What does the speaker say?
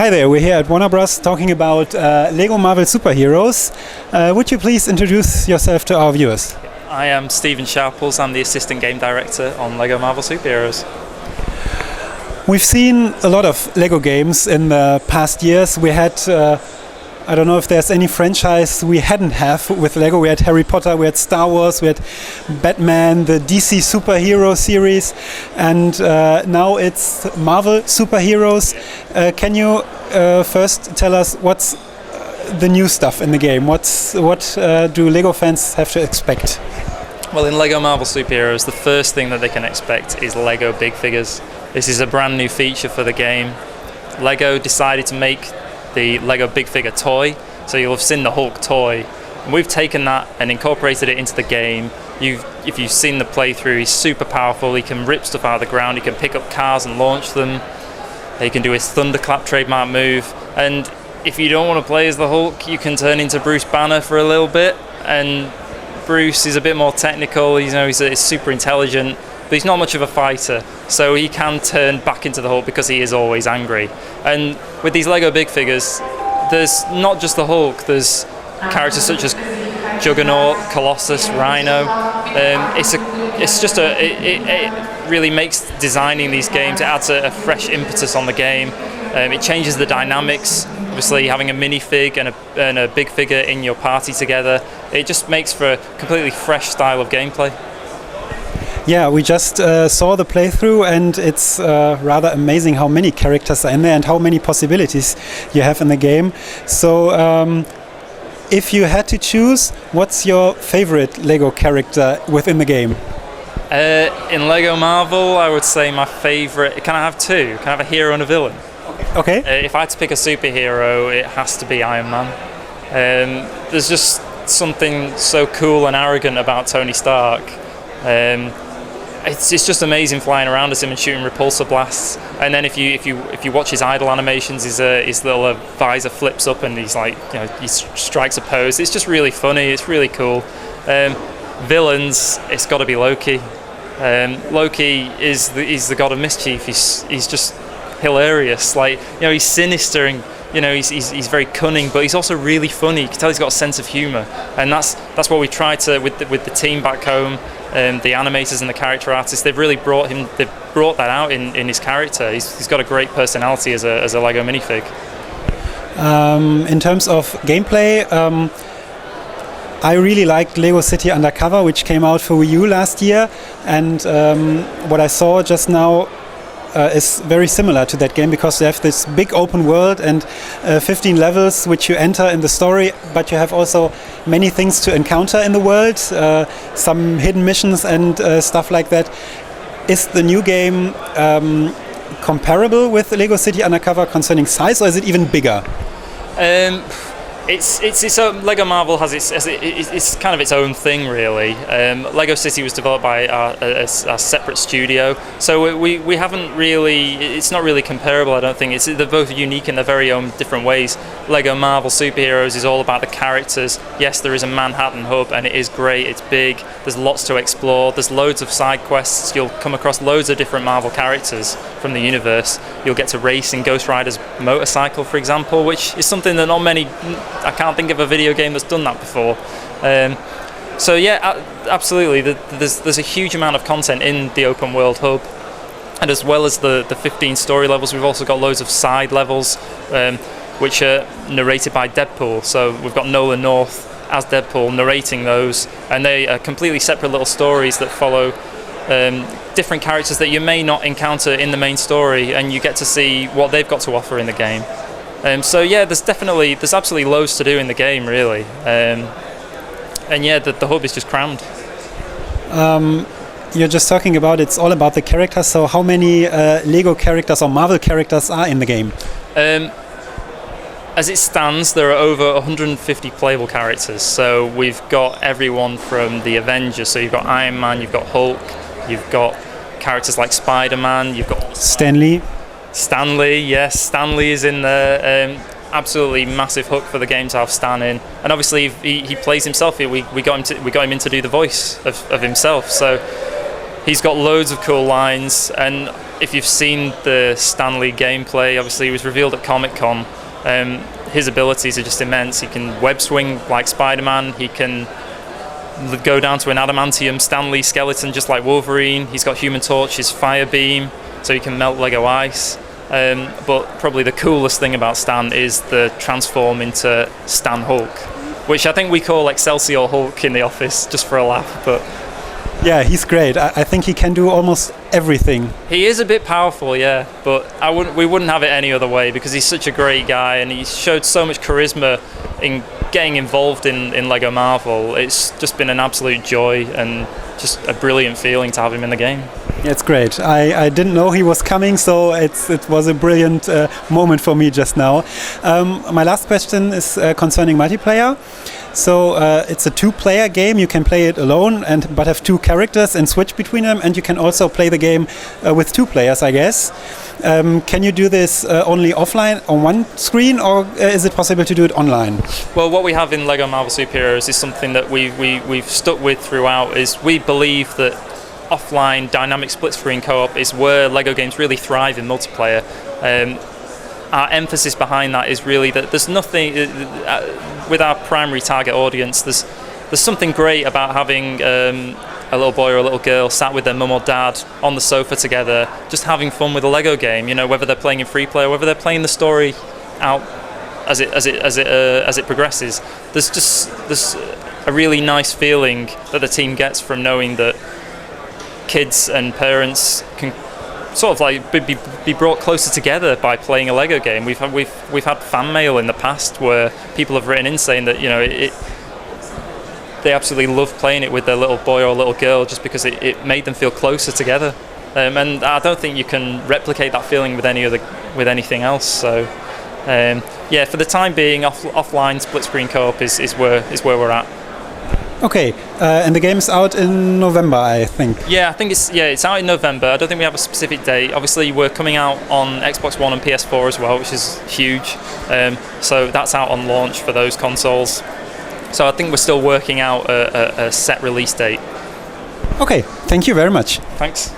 Hi there, we're here at Warner Bros. Talking about Lego Marvel Superheroes. Would you please introduce yourself to our viewers? I am Stephen Sharples, I'm the Assistant Game Director on Lego Marvel Superheroes. We've seen a lot of Lego games in the past years. We had, I don't know if there's any franchise we hadn't have with Lego. We had Harry Potter, we had Star Wars, we had Batman, the DC superhero series, and now it's Marvel Superheroes. Can you first tell us what's the new stuff in the game? What do Lego fans have to expect? Well, in Lego Marvel Superheroes, the first thing that they can expect is Lego big figures. This is a brand new feature for the game. Lego decided to make the Lego big figure toy, so you'll have seen the Hulk toy. And we've taken that and incorporated it into the game. If you've seen the playthrough, he's super powerful. He can rip stuff out of the ground. He can pick up cars and launch them. He can do his thunderclap trademark move. And if you don't want to play as the Hulk, you can turn into Bruce Banner for a little bit. And Bruce is a bit more technical. He's super intelligent, but he's not much of a fighter, so he can turn back into the Hulk because he is always angry. And with these Lego big figures, there's not just the Hulk, there's characters such as Juggernaut, Colossus, Rhino. It really makes designing these games, it adds a fresh impetus on the game. It changes the dynamics. Obviously, having a minifig and a big figure in your party together, it just makes for a completely fresh style of gameplay. Yeah, we just saw the playthrough, and it's rather amazing how many characters are in there and how many possibilities you have in the game. So, if you had to choose, what's your favorite Lego character within the game? In Lego Marvel, I would say my favorite. Can I have two? Can I have a hero and a villain? Okay. If I had to pick a superhero, it has to be Iron Man. There's just something so cool and arrogant about Tony Stark. It's just amazing flying around as him and shooting repulsor blasts. And then if you watch his idle animations, his little visor flips up and he's like, he strikes a pose. It's just really funny. It's really cool. Villains, it's got to be Loki. Loki is the god of mischief. He's just hilarious. Like, he's sinister and he's very cunning, but he's also really funny. You can tell he's got a sense of humour, and that's what we try to with the team back home. The animators and the character artists, they've really brought that out in his character. He's got a great personality as a Lego minifig. In terms of gameplay, I really liked Lego City Undercover, which came out for Wii U last year, and what I saw just now is very similar to that game, because you have this big open world and 15 levels which you enter in the story, but you have also many things to encounter in the world, some hidden missions and stuff like that. Is the new game comparable with Lego City Undercover concerning size, or is it even bigger? It's Lego Marvel has it's kind of its own thing, really. Lego City was developed by a separate studio, so we haven't really. It's not really comparable, I don't think. They're both unique in their very own different ways. Lego Marvel Superheroes is all about the characters. Yes, there is a Manhattan hub, and it is great. It's big. There's lots to explore. There's loads of side quests. You'll come across loads of different Marvel characters from the universe. You'll get to race in Ghost Rider's motorcycle, for example, which is something that not many. I can't think of a video game that's done that before. So yeah, absolutely. There's a huge amount of content in the open world hub, and as well as the 15 story levels, we've also got loads of side levels, which are narrated by Deadpool. So we've got Nolan North as Deadpool narrating those, and they are completely separate little stories that follow different characters that you may not encounter in the main story, and you get to see what they've got to offer in the game. So yeah, there's absolutely loads to do in the game, really, and yeah, the hub is just crammed. You're just talking about it's all about the characters. So how many Lego characters or Marvel characters are in the game? As it stands, there are over 150 playable characters. So we've got everyone from the Avengers. So you've got Iron Man, you've got Hulk, you've got characters like Spider-Man, you've got Stanley, yes, Stanley is in there. Absolutely massive hook for the game to have Stan in, and obviously he plays himself here. We got him in to do the voice of himself. So He's got loads of cool lines, and if you've seen the Stan Lee gameplay, obviously he was revealed at Comic-Con. His abilities are just immense. He can web swing like Spider-Man. He can go down to an adamantium Stan Lee skeleton just like Wolverine. He's got Human Torch's fire beam, so he can melt Lego ice. But probably the coolest thing about Stan is the transform into Stan Hulk, which I think we call Excelsior Hulk in the office just for a laugh. But yeah, he's great. I think he can do almost everything. He is a bit powerful, yeah, but we wouldn't have it any other way, because he's such a great guy and he showed so much charisma in getting involved in Lego Marvel. It's just been an absolute joy and just a brilliant feeling to have him in the game. Yeah, it's great. I didn't know he was coming, so it was a brilliant moment for me just now. My last question is concerning multiplayer. So it's a two-player game. You can play it alone, but have two characters and switch between them, and you can also play the game with two players, I guess. Can you do this only offline on one screen, or is it possible to do it online? Well, what we have in Lego Marvel Superheroes is something that we've stuck with throughout. Is we believe that offline dynamic split-screen co-op is where Lego games really thrive in multiplayer. Our emphasis behind that is really that there's nothing with our primary target audience. There's something great about having a little boy or a little girl sat with their mum or dad on the sofa together, just having fun with a Lego game. You know, whether they're playing in free play or whether they're playing the story out as it progresses. There's a really nice feeling that the team gets from knowing that kids and parents can sort of like be brought closer together by playing a Lego game. We've had fan mail in the past where people have written in saying that, you know, they absolutely love playing it with their little boy or little girl just because it made them feel closer together. And I don't think you can replicate that feeling with anything else. So yeah, for the time being, offline split screen co-op is where we're at. Okay, and the game is out in November, I think. Yeah, I think it's out in November. I don't think we have a specific date. Obviously, we're coming out on Xbox One and PS4 as well, which is huge. So that's out on launch for those consoles. So I think we're still working out a set release date. Okay, thank you very much. Thanks.